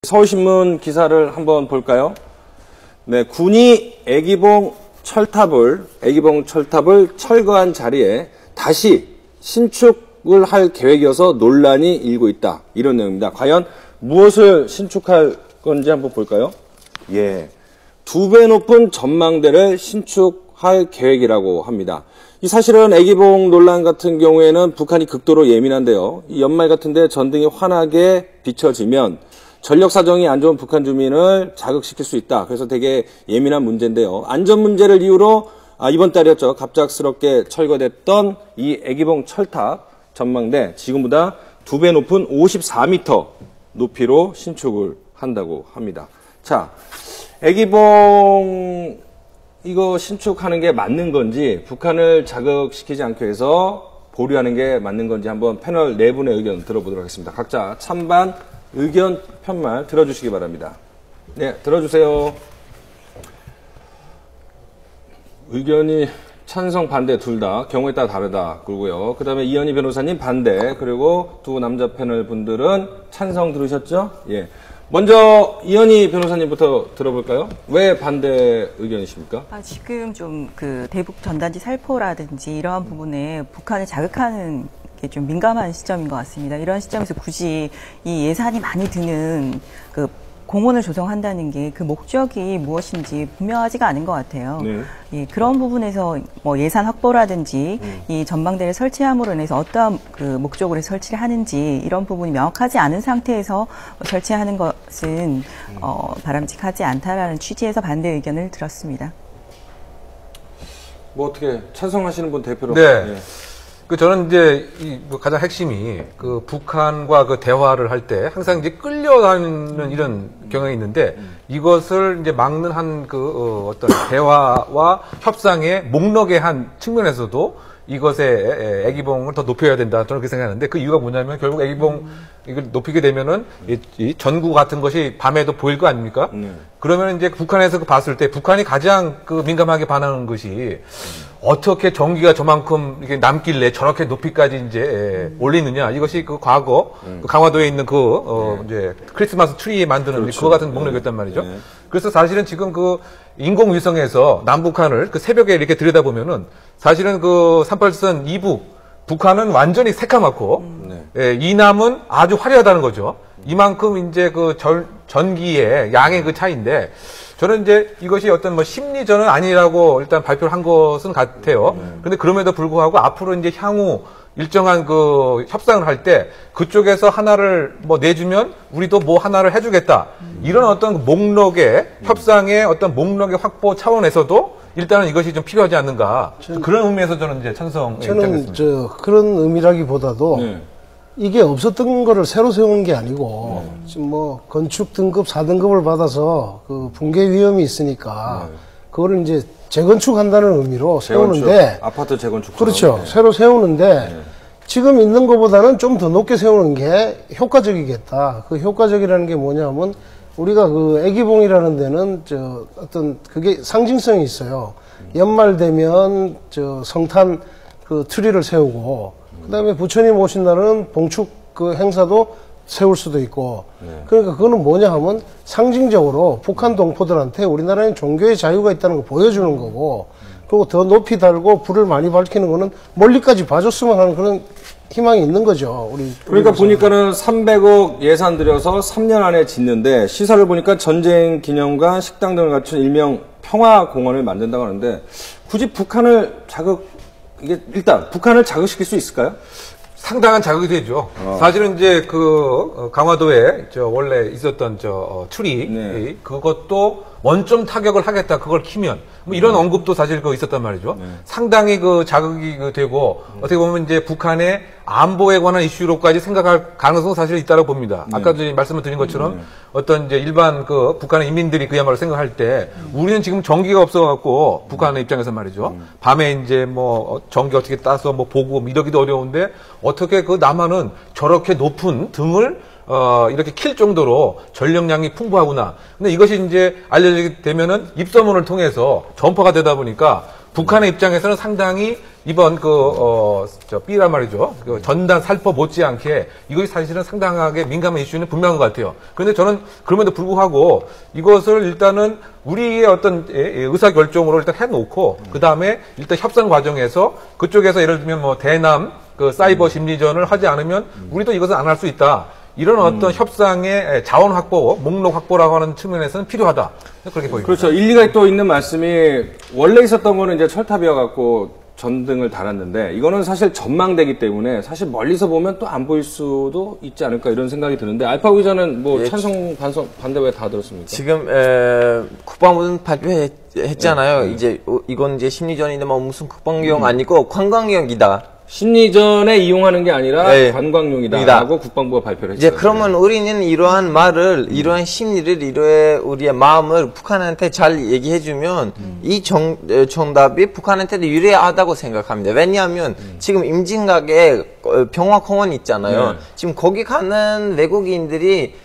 서울신문 기사를 한번 볼까요? 네, 군이 애기봉 철탑을 철거한 자리에 다시 신축을 할 계획이어서 논란이 일고 있다. 이런 내용입니다. 과연 무엇을 신축할 건지 한번 볼까요? 예. 2배 높은 전망대를 신축할 계획이라고 합니다. 이 사실은 애기봉 논란 같은 경우에는 북한이 극도로 예민한데요. 이 연말 같은데 전등이 환하게 비춰지면 전력 사정이 안 좋은 북한 주민을 자극시킬 수 있다. 그래서 되게 예민한 문제인데요. 안전 문제를 이유로 이번 달이었죠. 갑작스럽게 철거됐던 이 애기봉 철탑 전망대 지금보다 2배 높은 54m 높이로 신축을 한다고 합니다. 자, 애기봉 이거 신축하는 게 맞는 건지 북한을 자극시키지 않기 위해서 보류하는 게 맞는 건지 한번 패널 네 분의 의견 들어보도록 하겠습니다. 각자 찬반 의견 편말 들어주시기 바랍니다. 네, 들어주세요. 의견이 찬성, 반대 둘 다 경우에 따라 다르다. 그러고요. 그 다음에 이현희 변호사님 반대. 그리고 두 남자 패널 분들은 찬성 들으셨죠? 예. 먼저 이현희 변호사님부터 들어볼까요? 왜 반대 의견이십니까? 지금 좀 그 대북 전단지 살포라든지 이러한 부분에 북한을 자극하는 게 좀 민감한 시점인 것 같습니다. 이런 시점에서 굳이 이 예산이 많이 드는 그 공원을 조성한다는 게 그 목적이 무엇인지 분명하지가 않은 것 같아요. 네. 예, 그런 부분에서 뭐 예산 확보라든지 이 전망대를 설치함으로 인해서 어떠한 그 목적으로 설치를 하는지 이런 부분이 명확하지 않은 상태에서 설치하는 것은 바람직하지 않다라는 취지에서 반대 의견을 들었습니다. 뭐 어떻게 찬성하시는 분 대표로? 네. 예. 저는 이제 가장 핵심이 그 북한과 그 대화를 할 때 항상 이제 끌려가는 이런 경향이 있는데 이것을 이제 막는 한 어떤 대화와 협상의 목록의 한 측면에서도 이것의 애기봉을 더 높여야 된다. 저는 그렇게 생각하는데 그 이유가 뭐냐면 결국 애기봉 이걸 높이게 되면은 이 전구 같은 것이 밤에도 보일 거 아닙니까? 그러면 이제 북한에서 봤을 때 북한이 가장 민감하게 반응하는 것이 어떻게 전기가 저만큼 이렇게 남길래 저렇게 높이까지 이제 올리느냐. 이것이 그 과거 그 강화도에 있는 이제 크리스마스 트리 만드는 그렇죠. 그거 같은 목록이었단 말이죠. 네. 그래서 사실은 지금 인공위성에서 남북한을 새벽에 이렇게 들여다보면은 사실은 38선 이북 북한은 완전히 새까맣고 예, 이남은 아주 화려하다는 거죠. 이만큼 이제 전기의 양의 차이인데 저는 이제 이것이 어떤 심리전은 아니라고 일단 발표를 한 것은 같아요. 그런데 그럼에도 불구하고 앞으로 이제 향후 일정한 협상을 할 때 그쪽에서 하나를 내주면 우리도 하나를 해주겠다. 이런 어떤 목록의 협상의 어떤 목록의 확보 차원에서도 일단은 이것이 좀 필요하지 않는가. 그런 의미에서 저는 이제 찬성. 저는 그런 의미라기보다도 이게 없었던 거를 새로 세우는 게 아니고 지금 건축 등급 4등급을 받아서 붕괴 위험이 있으니까 그거를 이제 재건축한다는 의미로 세우는데 아파트 재건축 그렇죠. 네. 새로 세우는데 지금 있는 것보다는 좀 더 높게 세우는 게 효과적이겠다. 그 효과적이라는 게 뭐냐면 우리가 애기봉이라는 데는 어떤 그게 상징성이 있어요. 연말 되면 성탄 트리를 세우고 그다음에 부처님 오신 날은 봉축 행사도 세울 수도 있고 그러니까 그거는 뭐냐 하면 상징적으로 북한 동포들한테 우리나라에는 종교의 자유가 있다는 걸 보여주는 거고 그리고 더 높이 달고 불을 많이 밝히는 거는 멀리까지 봐줬으면 하는 그런 희망이 있는 거죠. 그러니까 보니까는 300억 예산 들여서 3년 안에 짓는데 시설을 보니까 전쟁 기념관, 식당 등을 갖춘 일명 평화공원을 만든다고 하는데 굳이 이게 일단 북한을 자극시킬 수 있을까요? 상당한 자극이 되죠. 사실은 이제 강화도에 원래 있었던 트리 그것도 원점 타격을 하겠다. 그걸 키면 이런 언급도 사실 있었단 말이죠. 상당히 자극이 되고 어떻게 보면 이제 북한의 안보에 관한 이슈로까지 생각할 가능성은 사실 있다고 봅니다. 아까도 말씀을 드린 것처럼 어떤 이제 일반 북한의 인민들이 그야말로 생각할 때 우리는 지금 전기가 없어갖고 북한의 입장에서 말이죠. 밤에 이제 전기 어떻게 따서 보고 이러기도 어려운데 어떻게 남한은 저렇게 높은 등을 이렇게 킬 정도로 전력량이 풍부하구나. 근데 이것이 이제 알려지게 되면은 입소문을 통해서 전파가 되다 보니까 북한의 입장에서는 상당히 이번 B란 말이죠. 그 전단 살포 못지않게 이것이 사실은 상당하게 민감한 이슈는 분명한 것 같아요. 그런데 저는 그럼에도 불구하고 이것을 일단은 우리의 어떤 의사결정으로 일단 해놓고, 그 다음에 일단 협상 과정에서 그쪽에서 예를 들면 뭐 대남 그 사이버 심리전을 하지 않으면 우리도 이것은 안 할 수 있다. 이런 어떤 협상의 자원 확보, 목록 확보라고 하는 측면에서는 필요하다. 그렇게 보입니다. 그렇죠. 일리가 또 있는 말씀이, 원래 있었던 거는 이제 철탑이어갖고 전등을 달았는데, 이거는 사실 전망되기 때문에 사실 멀리서 보면 또 안 보일 수도 있지 않을까 이런 생각이 드는데, 알파고 기자는 뭐 찬성, 반대 왜 다 들었습니까? 지금 국방부는 발표했잖아요. 이제 이건 이제 심리전인데 뭐 무슨 국방용 아니고 관광용이다. 심리전에 이용하는 게 아니라 네. 관광용이다라고 국방부가 발표를 했어요. 이제 그러면 우리는 이러한 말을, 이러한 심리를, 이러한 우리의 마음을 북한한테 잘 얘기해주면 이 정답이 북한한테도 유리하다고 생각합니다. 왜냐하면 지금 임진각에 평화공원 있잖아요. 네. 지금 거기 가는 외국인들이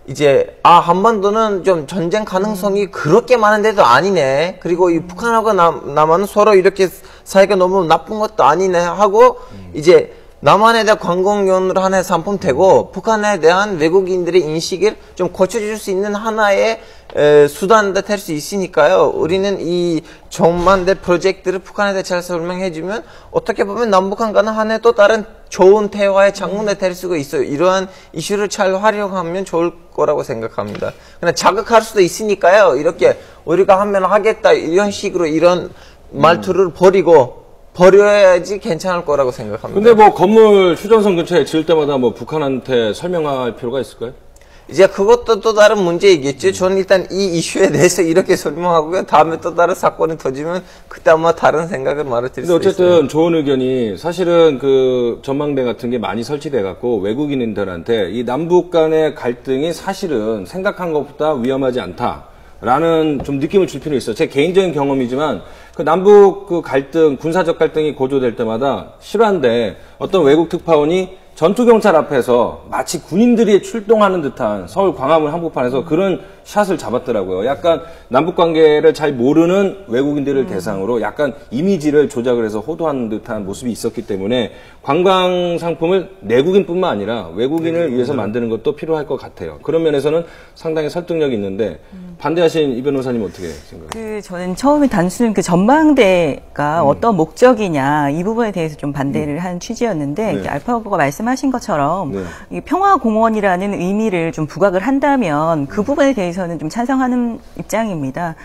이제 한반도는 좀 전쟁 가능성이 그렇게 많은데도 아니네. 그리고 이 북한하고 남한은 서로 이렇게 사이가 너무 나쁜 것도 아니네 하고 이제 남한에 대한 관광용으로 하나의 상품 되고 북한에 대한 외국인들의 인식을 좀 고쳐줄 수 있는 하나의 수단도 될 수 있으니까요. 우리는 이 정만대 프로젝트를 북한에 잘 설명해주면 어떻게 보면 남북한 간에 하나의 또 다른 좋은 대화의 장문이 될 수가 있어요. 이러한 이슈를 잘 활용하면 좋을 거라고 생각합니다. 그냥 자극할 수도 있으니까요. 이렇게 우리가 하면 하겠다 이런 식으로 이런 말투를 버려야지 괜찮을 거라고 생각합니다. 근데 뭐 건물 휴전선 근처에 지을 때마다 뭐 북한한테 설명할 필요가 있을까요? 이제 그것도 또 다른 문제이겠죠. 저는 일단 이 이슈에 대해서 이렇게 설명하고요. 다음에 또 다른 사건이 터지면 그때 아마 다른 생각을 말해드릴 수 있어요. 근데 어쨌든 좋은 의견이, 사실은 그 전망대 같은 게 많이 설치돼 갖고 외국인들한테 이 남북 간의 갈등이 사실은 생각한 것보다 위험하지 않다라는 좀 느낌을 줄 필요 있어요. 제 개인적인 경험이지만 그 남북 그 갈등, 군사적 갈등이 고조될 때마다 실화인데 어떤 외국 특파원이 전투경찰 앞에서 마치 군인들이 출동하는 듯한 서울 광화문 한복판에서 그런 샷을 잡았더라고요. 약간 남북관계를 잘 모르는 외국인들을 대상으로 약간 이미지를 조작을 해서 호도하는 듯한 모습이 있었기 때문에 관광상품을 내국인뿐만 아니라 외국인을 위해서 만드는 것도 필요할 것 같아요. 그런 면에서는 상당히 설득력이 있는데, 반대하신 이 변호사님 어떻게 생각하세요? 저는 처음에 단순히 그 전망대가 어떤 목적이냐 이 부분에 대해서 좀 반대를 한 취지였는데, 네. 알파고가 말씀하신 것처럼 네. 이 평화공원이라는 의미를 좀 부각을 한다면 그 부분에 대해서는 좀 찬성하는 입장입니다.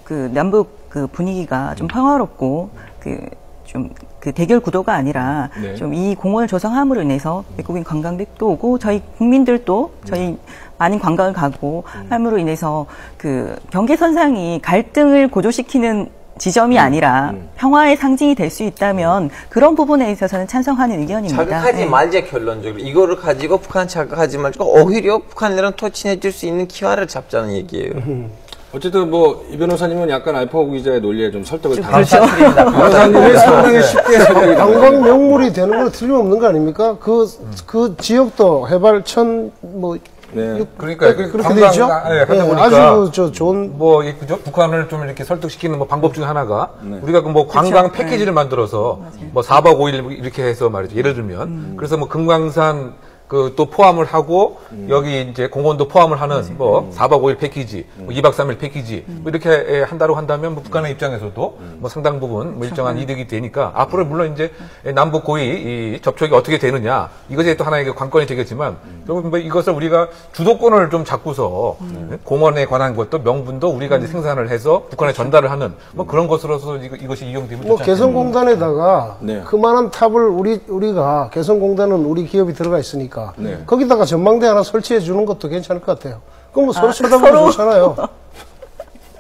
그 남북 그 분위기가 좀 평화롭고 그 대결 구도가 아니라 네. 좀 이 공원을 조성함으로 인해서 외국인 관광객도 오고 저희 국민들도 저희 많은 관광을 가고 함으로 인해서 그 경계선상이 갈등을 고조시키는 지점이 아니라 평화의 상징이 될 수 있다면 그런 부분에 있어서는 찬성하는 의견입니다. 자극하지 말자, 결론적으로. 이거를 가지고 북한 자극하지 말고 오히려 북한이랑 토친해줄 수 있는 기회를 잡자는 얘기예요. 어쨌든 뭐 이 변호사님은 약간 알파고 기자의 논리에 좀 설득을 그렇죠. 변호사님이 상당히 쉽게 설득이 관광 명물이 되는 건 틀림없는 거 아닙니까? 그 지역도 해발 네. 그러니까 그렇게 되죠. 하다 보니까 아주 좋은 그죠? 북한을 좀 이렇게 설득시키는 뭐 방법 중에 하나가 우리가 그 뭐 관광 패키지를 만들어서 뭐 4박 5일 이렇게 해서 말이죠. 예를 들면 그래서 뭐 금강산 그 또 포함을 하고 여기 이제 공원도 포함을 하는 뭐 4박 5일 패키지, 뭐 2박 3일 패키지 뭐 이렇게 한다고 한다면 뭐 북한의 입장에서도 뭐 상당 부분 뭐 일정한 이득이 되니까 앞으로 물론 이제 남북 고위 이 접촉이 어떻게 되느냐 이것이 또 하나의 관건이 되겠지만 결국 뭐 이것을 우리가 주도권을 좀 잡고서 공원에 관한 것도 명분도 우리가 이제 생산을 해서 북한에 전달을 하는 뭐 그런 것으로서 이것이 이용되면 뭐 좋지 않겠습니까? 개성공단에다가 네. 그만한 탑을 우리가 개성공단은 우리 기업이 들어가 있으니까 네. 거기다가 전망대 하나 설치해 주는 것도 괜찮을 것 같아요. 그럼 뭐 서로 쳐다보면 좋잖아요.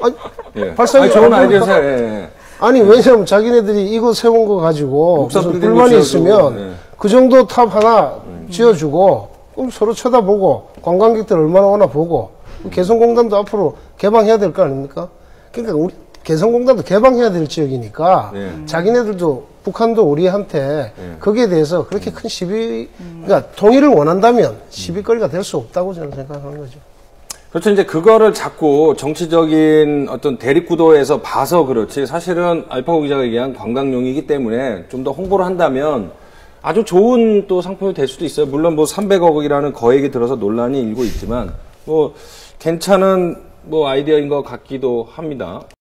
아니, 예. 발상이 좋은 좋은 아이디어세요. 거니까. 예. 아니 왜냐면 자기네들이 이거 세운 거 가지고 목사 무슨 빌딩 불만이 지어주고, 있으면 네. 그 정도 탑 하나 지어주고 그럼 서로 쳐다보고 관광객들 얼마나 오나 보고 개성공단도 앞으로 개방해야 될 거 아닙니까? 그러니까 우리 개성공단도 개방해야 될 지역이니까 네. 자기네들도 북한도 우리한테 거기에 대해서 그렇게 큰 시비, 그러니까 통일을 원한다면 시비거리가 될 수 없다고 저는 생각하는 거죠. 그렇죠. 이제 그거를 자꾸 정치적인 어떤 대립구도에서 봐서 그렇지. 사실은 알파고 기자가 얘기한 관광용이기 때문에 좀 더 홍보를 한다면 아주 좋은 또 상품이 될 수도 있어요. 물론 뭐 300억이라는 거액이 들어서 논란이 일고 있지만 뭐 괜찮은 뭐 아이디어인 것 같기도 합니다.